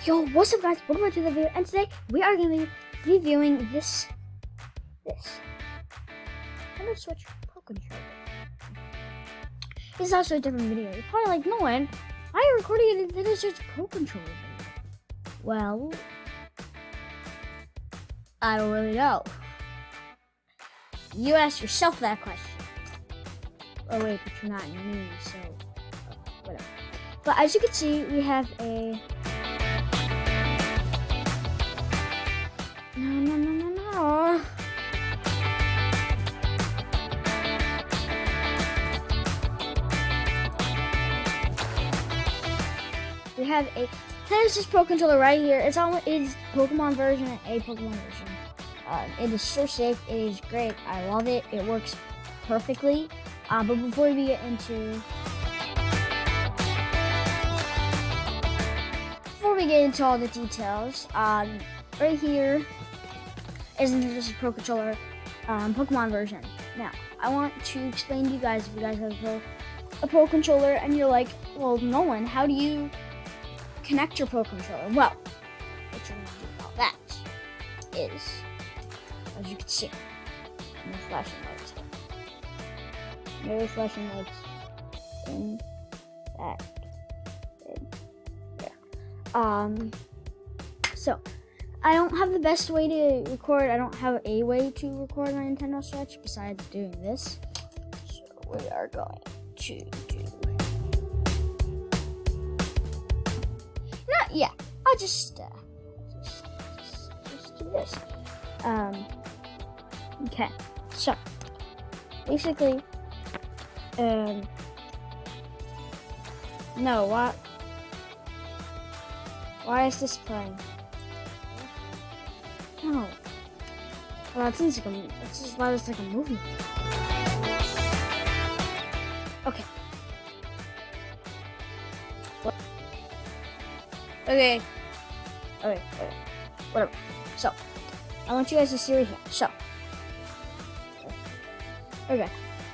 Yo, what's up guys? Welcome back to the video, and today we are going to be reviewing this Nintendo Switch Pro Controller. This is also a different video. You're probably like, Nolan, why are you recording a Nintendo Switch Pro Controller video? Well, I don't really know. You ask yourself that question. Oh wait, but you're not me, so whatever. But as you can see, we have a No. We have a Nintendo Pro Controller right here. It is Pokemon version, a Pokemon version. It is so sick. It is great. I love it. It works perfectly. But before we get into all the details, right here is the Nintendo Pro Controller Pokemon version. Now, I want to explain to you guys, if you guys have a Pro Controller and you're like, well, Nolan, how do you connect your Pro Controller? Well, what you're going to do about that is, as you can see, no flashing lights here. No flashing lights in that. So, I don't have the best way to record. I don't have a way to record my Nintendo Switch besides doing this. So we are going to do. I'll just do this. Okay. So basically, no. What? Why is this playing? No. Well, that seems like that's just loud as like a movie. Okay. What? Okay. Whatever. So, I want you guys to see right here. So. Okay.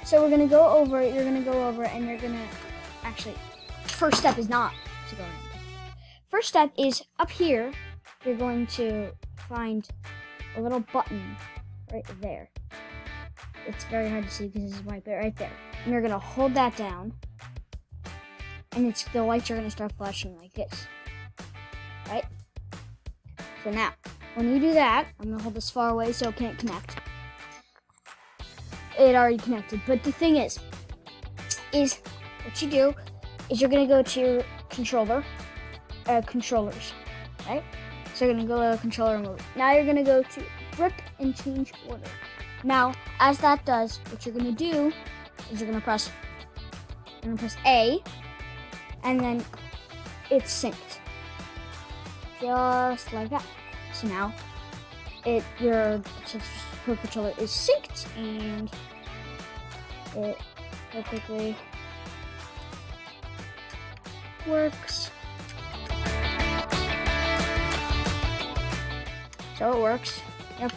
So we're gonna go over. You're gonna go over, and you're gonna actually. First step is not to go in. First step is up here. You're going to find a little button right there. It's very hard to see because it's white, but right there. And you're gonna hold that down, and the lights are gonna start flashing like this, right? So now, when you do that, I'm gonna hold this far away so it can't connect. It already connected, but the thing is what you do is you're gonna go to your controllers, right? So you're gonna go to controller mode. Now you're gonna go to grip and change order. Now, as that does, what you're gonna do is you're gonna press A, and then it's synced, just like that. So now, your Pro Controller is synced, and it perfectly works. So it works. Yep.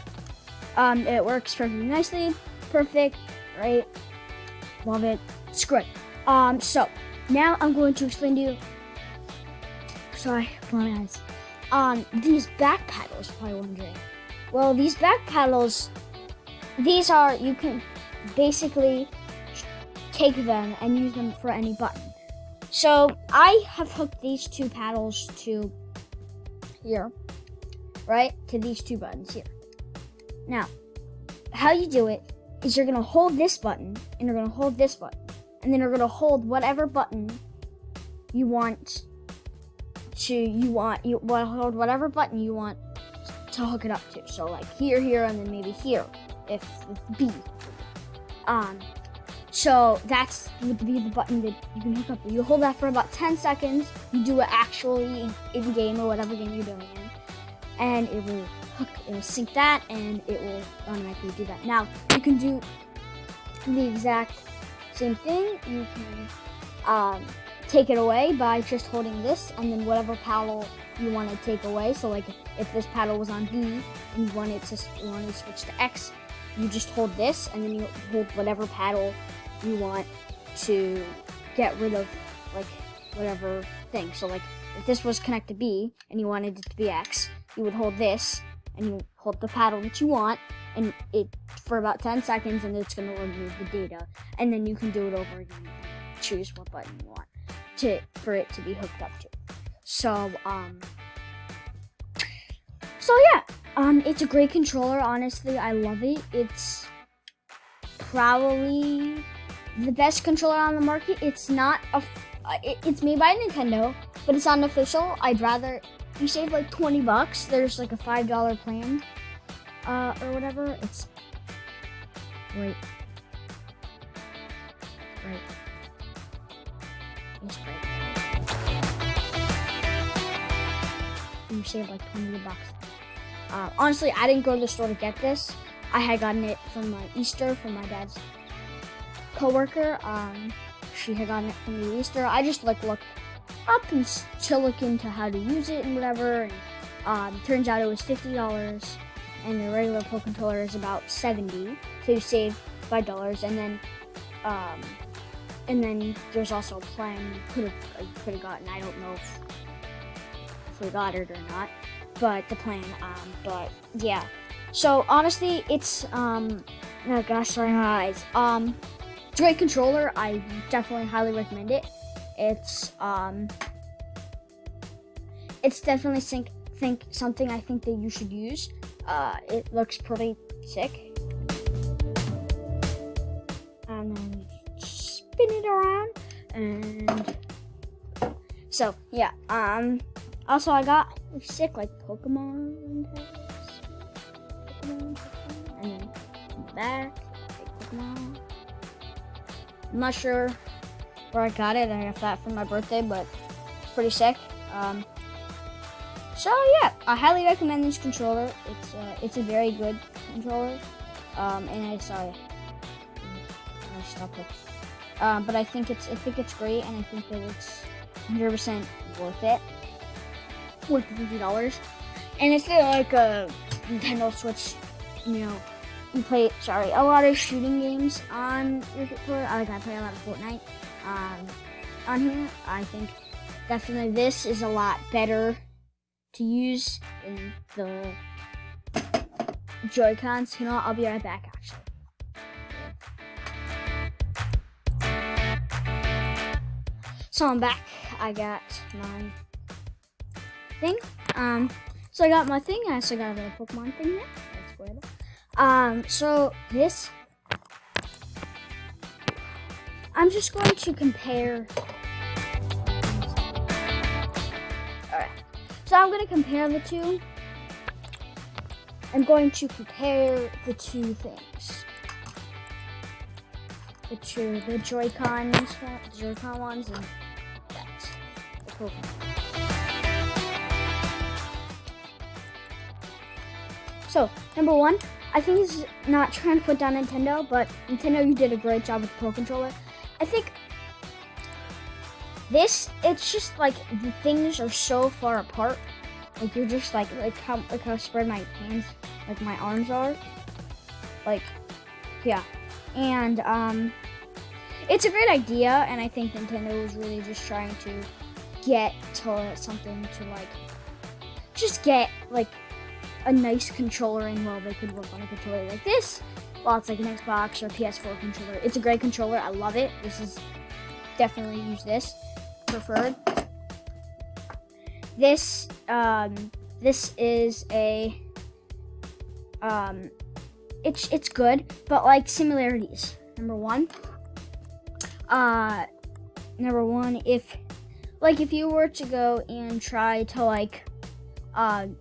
It works perfectly nicely. Perfect. Right. Love it. It's great. So now I'm going to explain to you. Sorry, my eyes. These back paddles, you're probably wondering. Well, these back paddles, you can basically take them and use them for any button. So I have hooked these two paddles to here. Right, to these two buttons here. Now, how you do it is you're gonna hold this button, and you're gonna hold this button, and then you're gonna hold whatever button you want hold whatever button you want to hook it up to. So like here, and then maybe here, if B. So that's would be the button that you can hook up to. You hold that for about 10 seconds. You do it actually in game or whatever game you're doing in. And it will sync that, and it will automatically do that. Now, you can do the exact same thing. You can take it away by just holding this, and then whatever paddle you want to take away. So, like if this paddle was on B and you wanted to switch to X, you just hold this, and then you hold whatever paddle you want to get rid of, like whatever thing. So, like if this was connected B and you wanted it to be X, you would hold this and you hold the paddle that you want, and it for about 10 seconds, and it's going to remove the data, and then you can do it over again. Choose what button you want for it to be hooked up to. So yeah, it's a great controller. Honestly, I love it. It's probably the best controller on the market. It's not it's made by Nintendo, but it's not official. I'd rather you save like $20. There's like a $5 plan, or whatever. It's great. It's great. You save like $20. Honestly, I didn't go to the store to get this. I had gotten it from Easter from my dad's coworker. She had gotten it from the Easter. I just looked up and to look into how to use it and whatever. And turns out it was $50, and the regular Pro controller is about $70. So you save $5, and then there's also a plan you could have gotten. I don't know if we got it or not, but the plan. But yeah. So honestly, it's oh gosh, sorry my eyes. It's a great controller. I definitely highly recommend it. It's definitely something I think that you should use. It looks pretty sick. And then spin it around, and so yeah. Also, I got sick like Pokemon tags. And then in the back, Pokemon. I'm not sure where I got it. I got that for my birthday, but it's pretty sick. So yeah, I highly recommend this controller. It's a very good controller. And I stopped it. But I think it's great, and I think that it's 100% worth it. Worth $50. And it's like a Nintendo Switch, you play a lot of shooting games on your controller. I play a lot of Fortnite on here. I think definitely this is a lot better to use than the Joy-Cons. You know what? I'll be right back actually. So I'm back. I got my thing. So I got my thing. I also got a little Pokemon thing there. That's weird. So this, I'm just going to compare. Alright. So I'm going to compare the two. I'm going to compare the two things. The Joy-Con ones, and that's the Pokemon. So, number one, I think this is not trying to put down Nintendo, but Nintendo, you did a great job with the Pro Controller. I think this, it's just like the things are so far apart. Like you're just like how spread my hands, like my arms are. Like, yeah. And it's a great idea, and I think Nintendo was really just trying to get to something to like just get like a nice controller, and well, they could work on a controller like this. Well, it's like an Xbox or PS4 controller. It's a great controller. I love it. This is definitely use this preferred. This is a it's good, but like similarities. Number one, if you were to go and try to like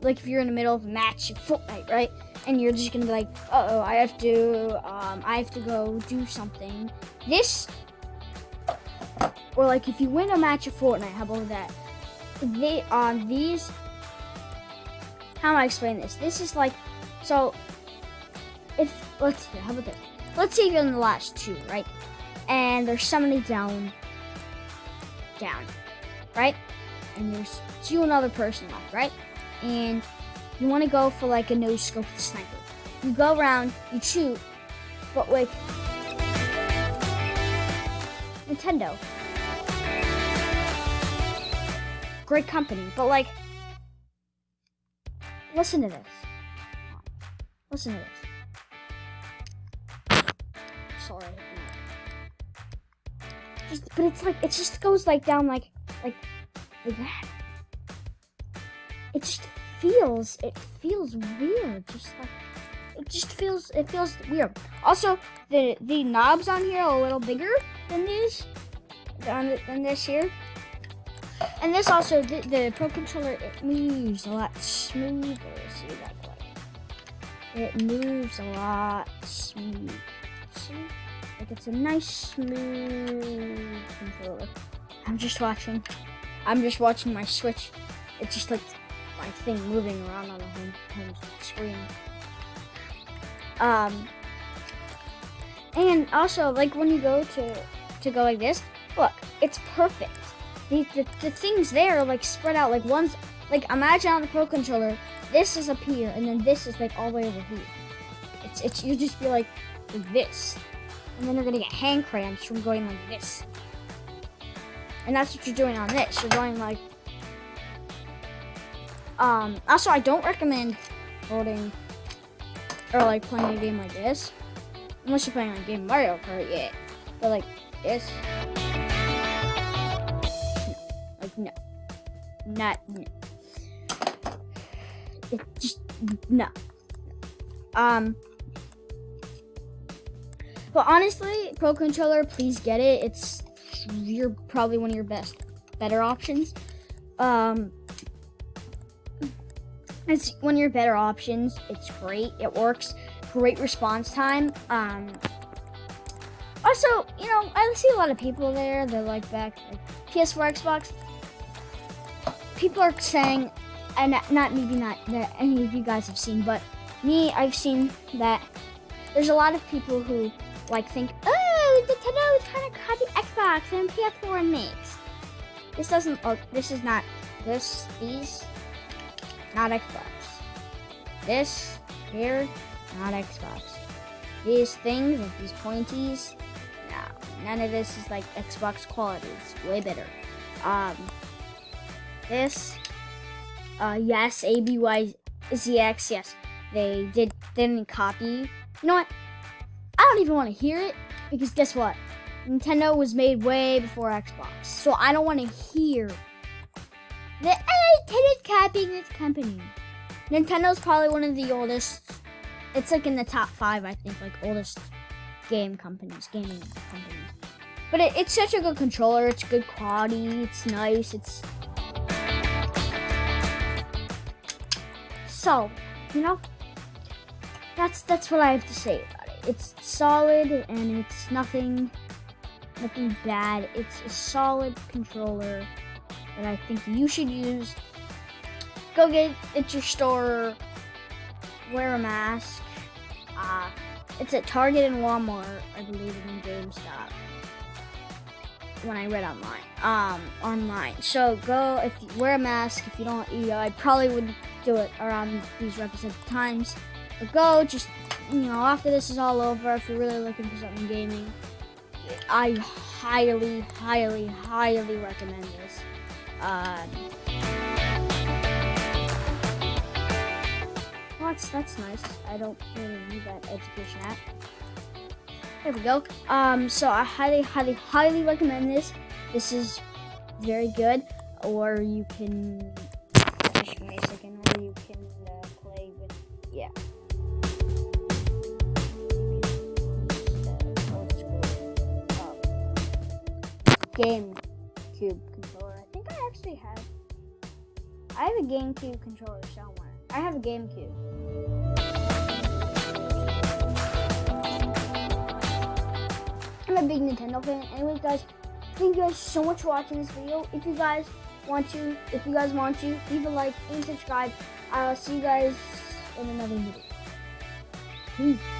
if you're in the middle of a match of Fortnite, right? And you're just gonna be like, uh-oh, I have to go do something. This, or like if you win a match of Fortnite, how about that? These, how am I explain this? This is like, so, let's see, how about this? Let's say you're in the last two, right? And there's somebody down, right? And there's another person left, right? And you want to go for like a no scope with a sniper. You go around, you shoot, but like Nintendo. great company, but like, listen to this. Listen to this. Sorry. But it's like, it just goes like down like that. It just feels weird. Just like, it feels weird. Also, the knobs on here are a little bigger than these, than this here. And this also, the Pro Controller, it moves a lot smoother. See that way? It moves a lot smoother. See? Like it's a nice smooth controller. I'm just watching my Switch. It's just like my thing moving around on the home screen. And also, like when you go to go like this, look, it's perfect. The things there are like spread out. Like one's like, imagine on the Pro Controller, this is up here, and then this is like all the way over here. It's you just be like this, and then you're gonna get hand cramps from going like this. And that's what you're doing on this. You're going like. Also, I don't recommend holding or like playing a game like this, unless you're playing a game Mario Kart, yeah. But like this, no, not no. It just no. But honestly, Pro Controller, please get it. You're probably one of your better options. It's one of your better options. It's great. It works. Great response time. Also, you know, I see a lot of people there. They're like back like PS4, Xbox. People are saying, and maybe not that any of you guys have seen, but me, I've seen that there's a lot of people who like think, oh, Nintendo is trying to copy Xbox and PS4 makes. This doesn't. Oh, this is not. These. Not Xbox. This here, not Xbox. These things, like these pointies, no, none of this is like Xbox quality. It's way better. This, yes, ABYZX, yes, they didn't copy. You know what? I don't even want to hear it, because guess what? Nintendo was made way before Xbox, so I don't want to hear that Nintendo's copying this company. Nintendo's probably one of the oldest. It's like in the top 5, I think, like oldest gaming companies. But it's such a good controller. It's good quality. It's nice. It's so, you know, that's what I have to say about it. It's solid and it's nothing bad. It's a solid controller that I think you should use. Go get it at your store. Wear a mask. It's at Target and Walmart, I believe, and GameStop. When I read online. So go, if you wear a mask. If you don't, I probably would do it around these representative times. But go, just, you know, after this is all over, if you're really looking for something gaming, I highly, highly, highly recommend this. Well, that's nice. I don't really need that education app. There we go. So I highly, highly, highly recommend this. This is very good. Or you can, just wait a second, or you can play with, yeah. GameCube controller. I think I actually have. I have a GameCube controller somewhere. I have a GameCube. I'm a big Nintendo fan. Anyways, guys, thank you guys so much for watching this video. If you guys want to, leave a like and subscribe. I'll see you guys in another video. Peace.